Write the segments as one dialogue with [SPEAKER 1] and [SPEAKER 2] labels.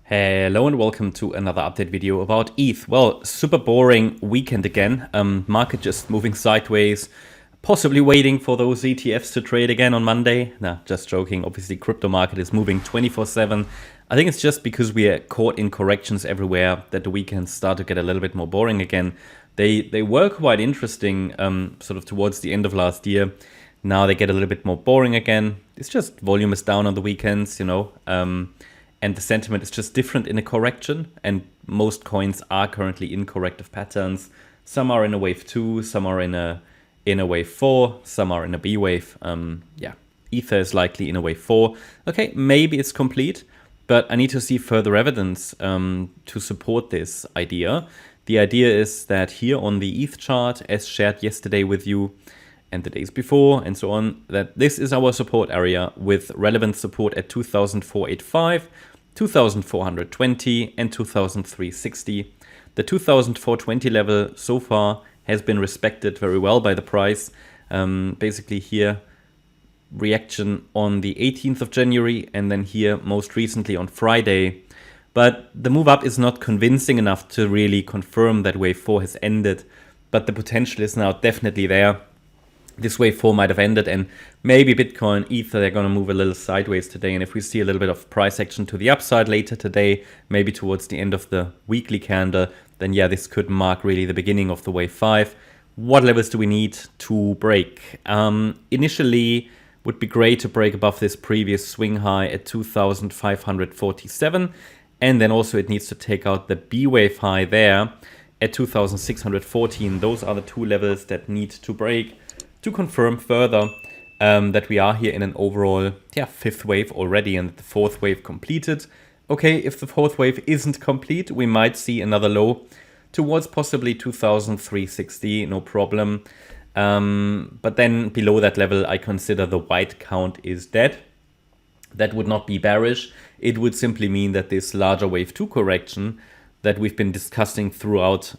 [SPEAKER 1] Hello and welcome to another update video about ETH. Well, super boring weekend again. Market just moving sideways, possibly waiting for those ETFs to trade again on Monday. Nah, just joking. Obviously, crypto market is moving 24/7. I think it's just because we are caught in corrections everywhere that the weekends start to get a little bit more boring again. They were quite interesting sort of towards the end of last year. Now they get a little bit more boring again. It's just volume is down on the weekends, and the sentiment is just different in a correction, and most coins are currently in corrective patterns. Some are in a wave 2, some are in a wave 4, some are in a B wave. Ether is likely in a wave 4. Okay, maybe it's complete, but I need to see further evidence to support this idea. The idea is that here on the ETH chart, as shared yesterday with you, and the days before, and so on, that this is our support area with relevant support at 2,485, 2,420, and 2,360. The 2,420 level so far has been respected very well by the price. Basically here, reaction on the 18th of January, and then here most recently on Friday. But the move up is not convincing enough to really confirm that wave 4 has ended, but the potential is now definitely there. This wave 4 might have ended, and maybe Bitcoin, Ether, they're going to move a little sideways today. And if we see a little bit of price action to the upside later today, maybe towards the end of the weekly candle, then yeah, this could mark really the beginning of the wave 5. What levels do we need to break? Initially, would be great to break above this previous swing high at 2,547. And then also it needs to take out the B wave high there at 2,614. Those are the two levels that need to break to confirm further that we are here in an overall fifth wave already and the fourth wave completed. Okay, if the fourth wave isn't complete, we might see another low towards possibly 2,360, no problem. But then below that level, I consider the white count is dead. That would not be bearish. It would simply mean that this larger wave 2 correction that we've been discussing throughout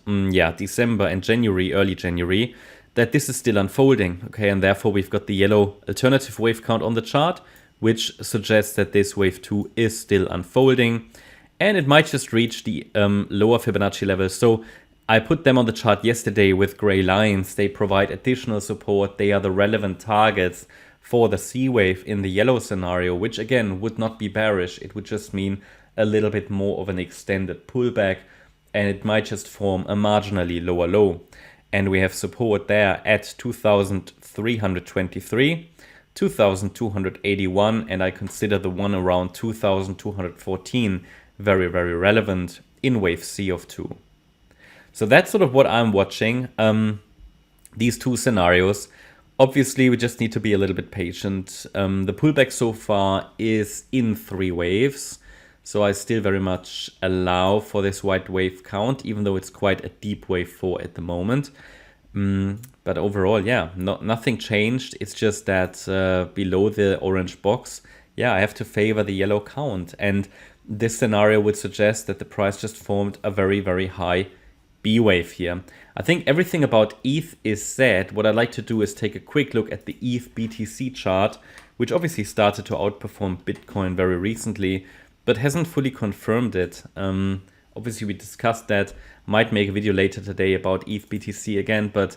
[SPEAKER 1] December and January, early January, that this is still unfolding, okay, and therefore we've got the yellow alternative wave count on the chart, which suggests that this wave 2 is still unfolding, and it might just reach the lower Fibonacci levels. So I put them on the chart yesterday with gray lines. They provide additional support. They are the relevant targets for the C wave in the yellow scenario, which again would not be bearish. It would just mean a little bit more of an extended pullback, and it might just form a marginally lower low. And we have support there at 2,323, 2,281, and I consider the one around 2,214 very, very relevant in wave C of 2. So that's sort of what I'm watching, these two scenarios. Obviously, we just need to be a little bit patient. The pullback so far is in 3 waves. So I still very much allow for this white wave count, even though it's quite a deep wave 4 at the moment. But overall, nothing changed. It's just that below the orange box, I have to favor the yellow count. And this scenario would suggest that the price just formed a very, very high B wave here. I think everything about ETH is said. What I'd like to do is take a quick look at the ETH BTC chart, which obviously started to outperform Bitcoin very recently, but hasn't fully confirmed it. Obviously, we discussed that. Might make a video later today about ETH BTC again, but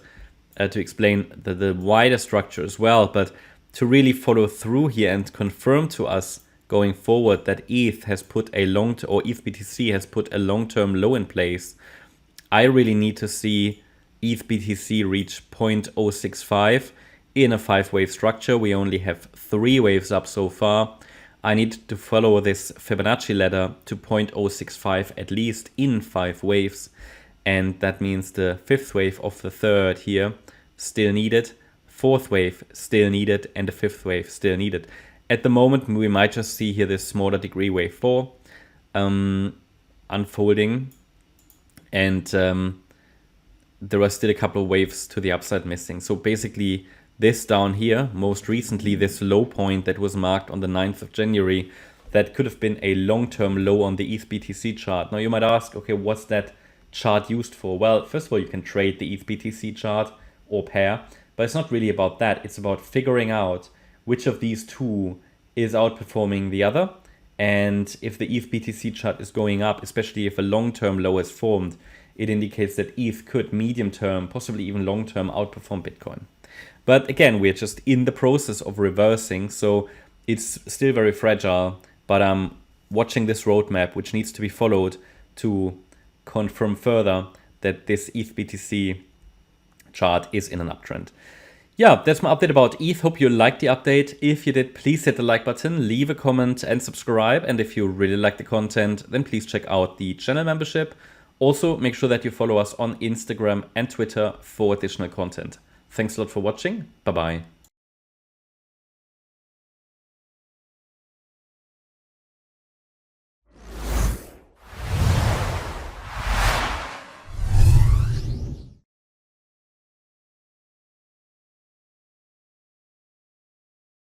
[SPEAKER 1] to explain the wider structure as well. But to really follow through here and confirm to us going forward that ETH has put a ETH BTC has put a long-term low in place, I really need to see ETH BTC reach 0.065 in a 5-wave structure. We only have 3 waves up so far. I need to follow this Fibonacci ladder to 0.065 at least in 5 waves. And that means the 5th wave of the 3rd here still needed, 4th wave still needed, and the 5th wave still needed. At the moment, we might just see here this smaller degree wave 4 unfolding. And there are still a couple of waves to the upside missing. So basically, this down here, most recently, this low point that was marked on the 9th of January, that could have been a long-term low on the ETH BTC chart. Now you might ask, okay, what's that chart used for? Well, first of all, you can trade the ETH BTC chart or pair, but it's not really about that. It's about figuring out which of these two is outperforming the other And if the ETH BTC chart is going up, especially if a long-term low is formed, it indicates that ETH could medium-term, possibly even long-term, outperform Bitcoin. But again, we're just in the process of reversing, so it's still very fragile. But I'm watching this roadmap, which needs to be followed to confirm further that this ETH BTC chart is in an uptrend. Yeah, that's my update about ETH. Hope you liked the update. If you did, please hit the like button, leave a comment and subscribe. And if you really like the content, then please check out the channel membership. Also, make sure that you follow us on Instagram and Twitter for additional content. Thanks a lot for watching. Bye-bye.